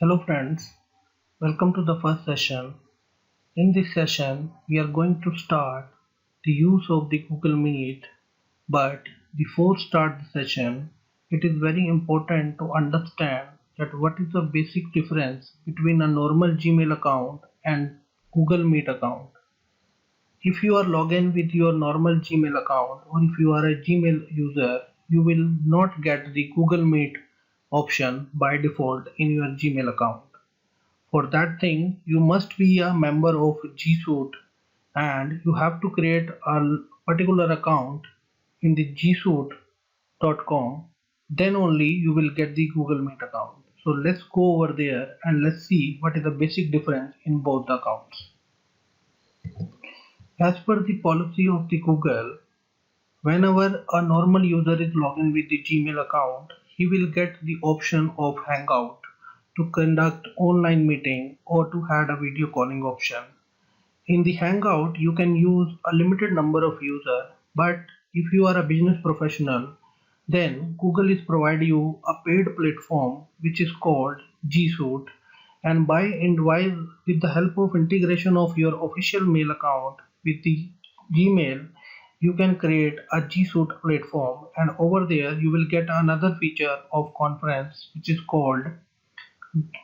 Hello friends, welcome to the first session. In this session, we are going to start the use of the Google Meet. But before start the session, it is very important to understand that what is the basic difference between a normal Gmail account and Google Meet account. If you are logged in with your normal Gmail account or if you are a Gmail user, you will not get the Google Meet option by default in your Gmail account. For that thing, you must be a member of G Suite and you have to create a particular account in the gsuite.com. Then only you will get the Google Meet account. So let's go over there and let's see what is the basic difference in both the accounts. As per the policy of the Google, whenever a normal user is logged in with the Gmail account, he will get the option of Hangout to conduct online meeting or to add a video calling option. In the Hangout, you can use a limited number of users, but if you are a business professional, then Google is provide you a paid platform which is called G Suite, and by and while with the help of integration of your official mail account with the Gmail, you can create a G Suite platform, and over there you will get another feature of conference which is called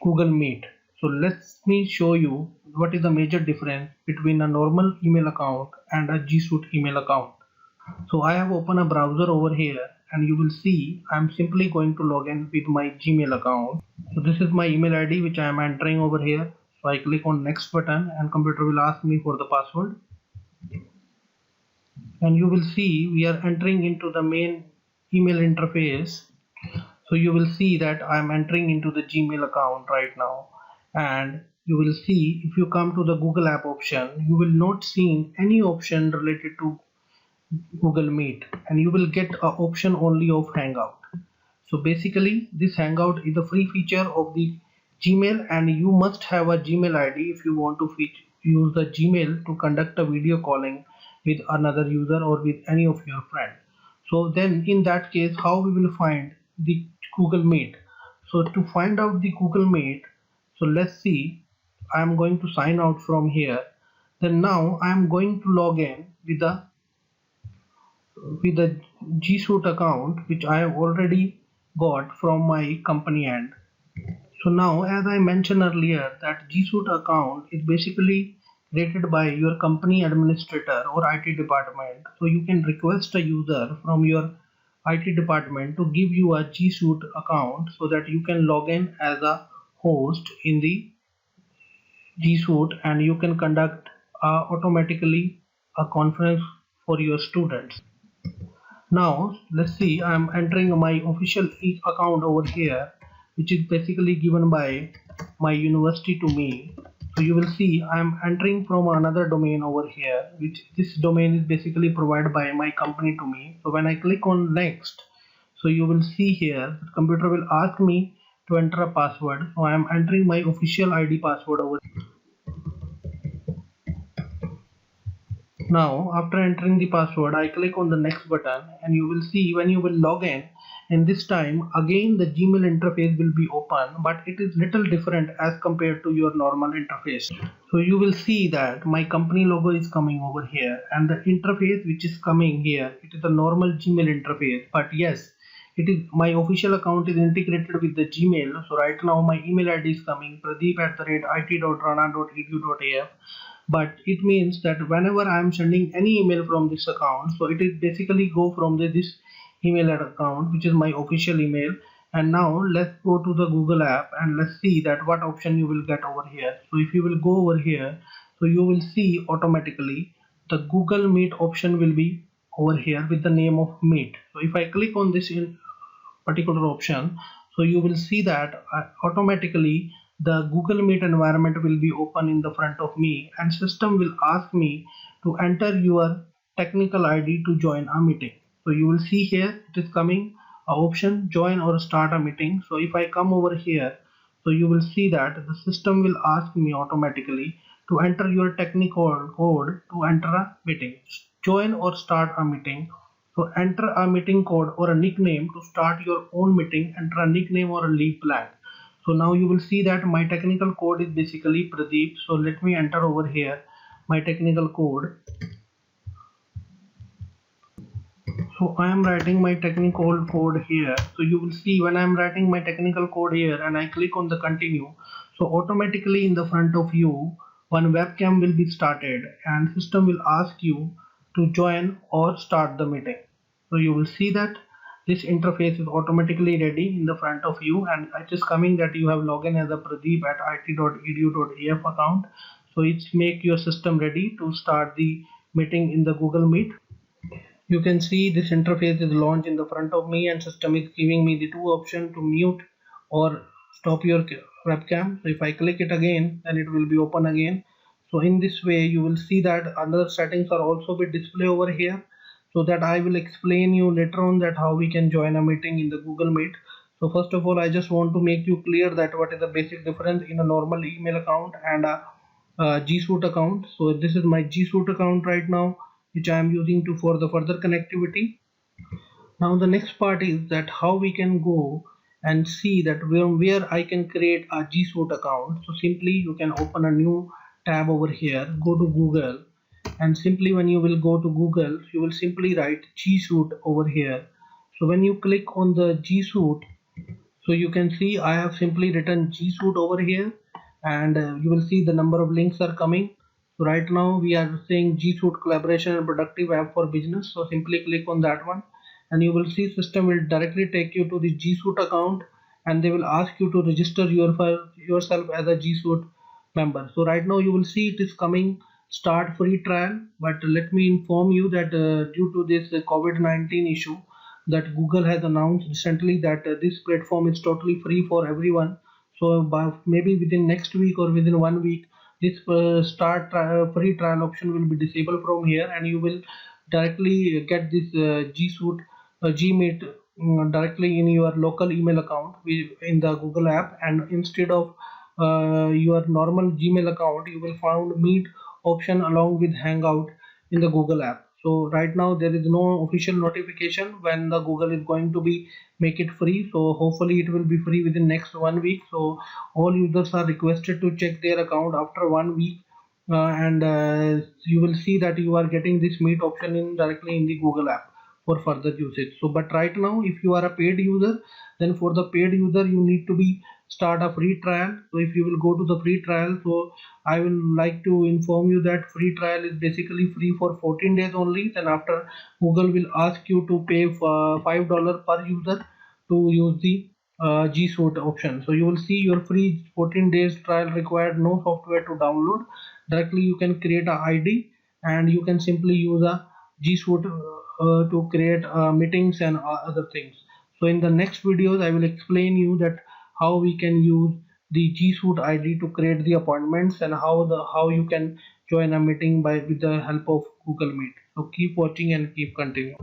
Google Meet. So let me show you what is the major difference between a normal email account and a G Suite email account. So I have opened a browser over here and you will see I am simply going to log in with my Gmail account. So this is my email ID which I am entering over here. So I click on next button and computer will ask me for the password. And you will see we are entering into the main email interface. So you will see that I am entering into the Gmail account right now, and you will see if you come to the Google app option, you will not see any option related to Google Meet, and you will get a option only of Hangout. So basically this Hangout is a free feature of the Gmail, and you must have a Gmail ID if you want to use the Gmail to conduct a video calling with another user or with any of your friends. So then in that case, how we will find the Google Meet? So to find out the Google Meet, so let's see, I am going to sign out from here. Then now I am going to log in with the G Suite account which I have already got from my company end. So now, as I mentioned earlier, that G Suite account is basically created by your company administrator or IT department. So you can request a user from your IT department to give you a G Suite account so that you can log in as a host in the G Suite and you can conduct automatically a conference for your students. Now let's see, I am entering my official account over here which is basically given by my university to me. So you will see I am entering from another domain over here, which this domain is basically provided by my company to me. So when I click on next, so you will see here the computer will ask me to enter a password. So I am entering my official ID password over here. Now after entering the password, I click on the next button and you will see when you will log in, and this time again the Gmail interface will be open, but it is little different as compared to your normal interface. So you will see that my company logo is coming over here and the interface which is coming here, it is a normal Gmail interface, but yes, it is my official account is integrated with the Gmail. So right now my email ID is coming pradeep@it.rana.edu.af, but it means that whenever I am sending any email from this account, so it is basically go from this email account which is my official email. And now let's go to the Google app and let's see that what option you will get over here. So if you will go over here, so you will see automatically the Google Meet option will be over here with the name of Meet. So if I click on this in particular option, so you will see that automatically the Google Meet environment will be open in the front of me and system will ask me to enter your technical ID to join a meeting. So you will see here it is coming a option join or start a meeting. So if I come over here, so you will see that the system will ask me automatically to enter your technical code to enter a meeting, join or start a meeting. So enter a meeting code or a nickname to start your own meeting, enter a nickname or a leave blank. So now you will see that my technical code is basically Pradeep. So let me enter over here my technical code. So I am writing my technical code here. So you will see when I am writing my technical code here and I click on the continue, so automatically in the front of you one webcam will be started and system will ask you to join or start the meeting. So you will see that this interface is automatically ready in the front of you, and it is coming that you have logged in as a Pradeep at it.edu.af account. So it's make your system ready to start the meeting in the Google Meet. You can see this interface is launched in the front of me and system is giving me the two options to mute or stop your webcam. So if I click it again, then it will be open again. So in this way you will see that other settings are also be displayed over here, so that I will explain you later on that how we can join a meeting in the Google Meet. So first of all, I just want to make you clear that what is the basic difference in a normal email account and a G Suite account. So this is my G Suite account right now, which I am using to for the further connectivity. Now the next part is that how we can go and see that where I can create a G Suite account. So simply you can open a new tab over here, go to Google, and simply when you will go to Google, you will simply write G Suite over here. So when you click on the G Suite, so you can see I have simply written G Suite over here, and you will see the number of links are coming. So right now we are saying G Suite collaboration and productive app for business. So simply click on that one and you will see system will directly take you to the G Suite account, and they will ask you to register yourself as a G Suite member. So right now you will see it is coming start free trial, but let me inform you that due to this COVID-19 issue, that Google has announced recently that this platform is totally free for everyone. So by maybe within next week or within 1 week, this free trial option will be disabled from here, and you will directly get this G Suite Gmeet directly in your local email account in the Google app, and instead of your normal Gmail account, you will find Meet option along with Hangout in the Google app. So right now there is no official notification when the Google is going to be make it free. So hopefully it will be free within next 1 week. So all users are requested to check their account after 1 week, and you will see that you are getting this Meet option in directly in the Google app for further usage. So but right now if you are a paid user, then for the paid user you need to be start a free trial. So if you will go to the free trial, so I will like to inform you that free trial is basically free for 14 days only. Then after, Google will ask you to pay $5 per user to use the G Suite option. So you will see your free 14 days trial required no software to download. Directly you can create a ID and you can simply use a G Suite to create meetings and other things. So in the next videos I will explain you that how we can use the G Suite ID to create the appointments, and how you can join a meeting with the help of Google Meet. So keep watching and keep continuing.